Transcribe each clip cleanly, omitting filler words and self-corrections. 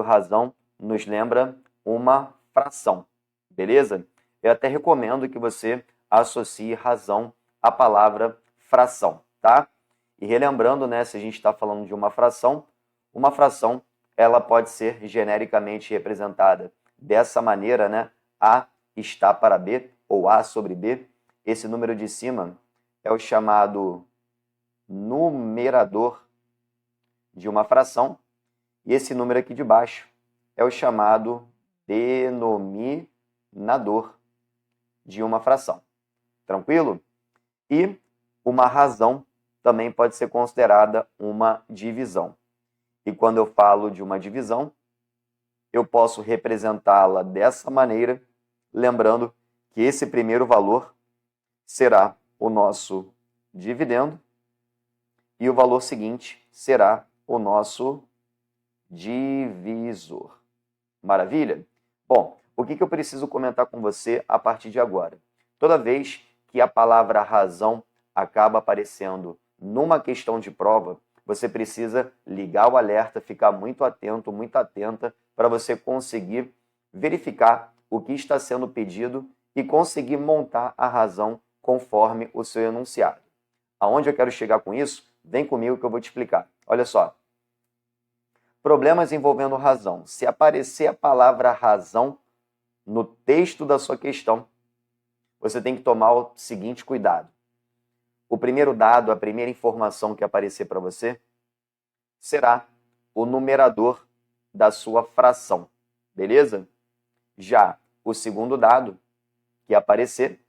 razão nos lembra uma fração, beleza? Eu até recomendo que você associe razão à palavra fração, tá? E relembrando, né, se a gente está falando de uma fração ela pode ser genericamente representada dessa maneira, né? A está para B, ou A sobre B. Esse número de cima é o chamado numerador de uma fração, e esse número aqui de baixo é o chamado denominador de uma fração. Tranquilo? E uma razão também pode ser considerada uma divisão. E quando eu falo de uma divisão, eu posso representá-la dessa maneira, lembrando que esse primeiro valor será o nosso dividendo e o valor seguinte será o nosso divisor. Maravilha? Bom, o que eu preciso comentar com você a partir de agora? Toda vez que a palavra razão acaba aparecendo numa questão de prova, você precisa ligar o alerta, ficar muito atento, muito atenta, para você conseguir verificar o que está sendo pedido e conseguir montar a razão conforme o seu enunciado. Aonde eu quero chegar com isso? Vem comigo que eu vou te explicar. Olha só. Problemas envolvendo razão. Se aparecer a palavra razão no texto da sua questão, você tem que tomar o seguinte cuidado. O primeiro dado, a primeira informação que aparecer para você, será o numerador da sua fração, beleza? Já o segundo dado que aparecer,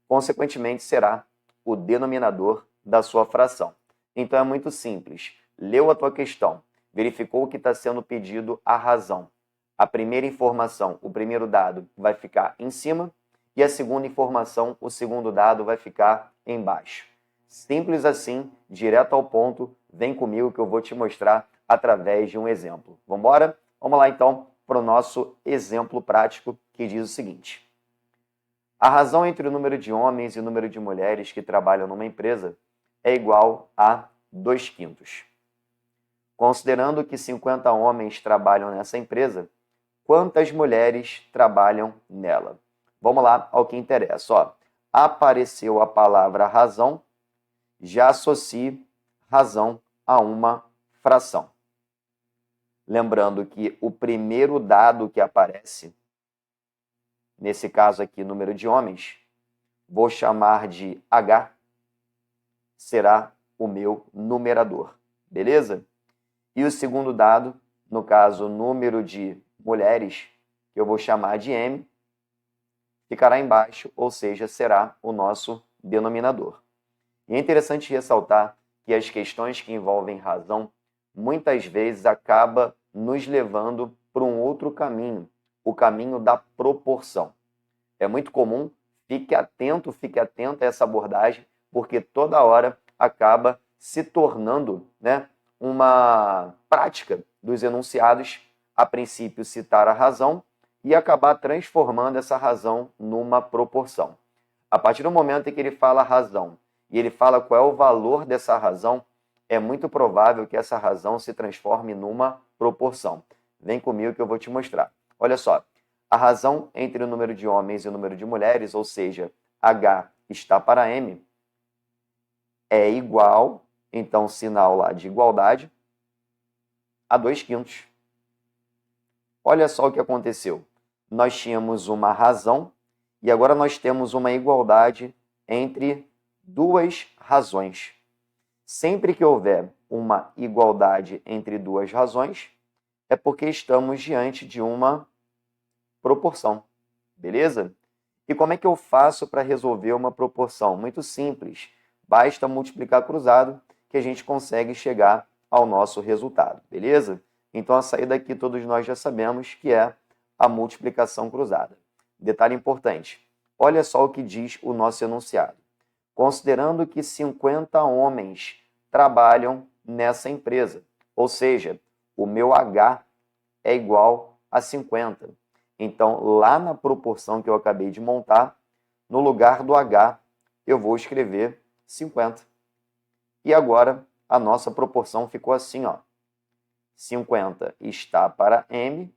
consequentemente, será o denominador da sua fração. Então é muito simples. Leu a tua questão, verificou o que está sendo pedido a razão. A primeira informação, o primeiro dado, vai ficar em cima e a segunda informação, o segundo dado, vai ficar embaixo. Simples assim, direto ao ponto, vem comigo que eu vou te mostrar através de um exemplo. Vamos embora? Vamos lá então para o nosso exemplo prático que diz o seguinte. A razão entre o número de homens e o número de mulheres que trabalham numa empresa é igual a 2/5. Considerando que 50 homens trabalham nessa empresa, quantas mulheres trabalham nela? Vamos lá ao que interessa. Ó, apareceu a palavra razão, já associe razão a uma fração. Lembrando que o primeiro dado que aparece, nesse caso aqui, número de homens, vou chamar de H, será o meu numerador, beleza? E o segundo dado, no caso, número de mulheres, que eu vou chamar de M, ficará embaixo, ou seja, será o nosso denominador. E é interessante ressaltar que as questões que envolvem razão, muitas vezes acaba nos levando para um outro caminho, o caminho da proporção. É muito comum, fique atento a essa abordagem, porque toda hora acaba se tornando, né, uma prática dos enunciados, a princípio citar a razão e acabar transformando essa razão numa proporção. A partir do momento em que ele fala razão e ele fala qual é o valor dessa razão, é muito provável que essa razão se transforme numa proporção. Vem comigo que eu vou te mostrar. Olha só, a razão entre o número de homens e o número de mulheres, ou seja, H está para M, é igual, então sinal lá de igualdade, a 2/5. Olha só o que aconteceu. Nós tínhamos uma razão e agora nós temos uma igualdade entre duas razões. Sempre que houver uma igualdade entre duas razões, é porque estamos diante de uma proporção, beleza? E como é que eu faço para resolver uma proporção? Muito simples, basta multiplicar cruzado que a gente consegue chegar ao nosso resultado, beleza? Então a saída aqui todos nós já sabemos que é a multiplicação cruzada. Detalhe importante, olha só o que diz o nosso enunciado. Considerando que 50 homens trabalham nessa empresa, ou seja, o meu H é igual a 50. Então, lá na proporção que eu acabei de montar, no lugar do H, eu vou escrever 50. E agora, a nossa proporção ficou assim, ó. 50 está para M,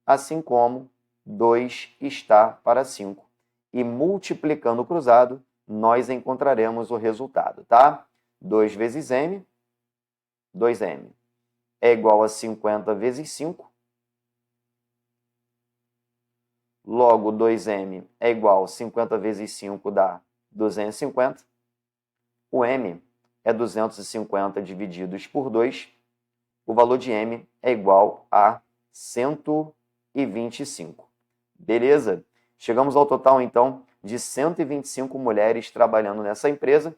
assim como 2 está para 5. E multiplicando o cruzado, nós encontraremos o resultado, tá? 2 vezes M, 2M, é igual a 50 vezes 5. Logo, 2M é igual a 50 vezes 5 dá 250. O M é 250 divididos por 2. O valor de M é igual a 125. Beleza? Chegamos ao total, então, de 125 mulheres trabalhando nessa empresa.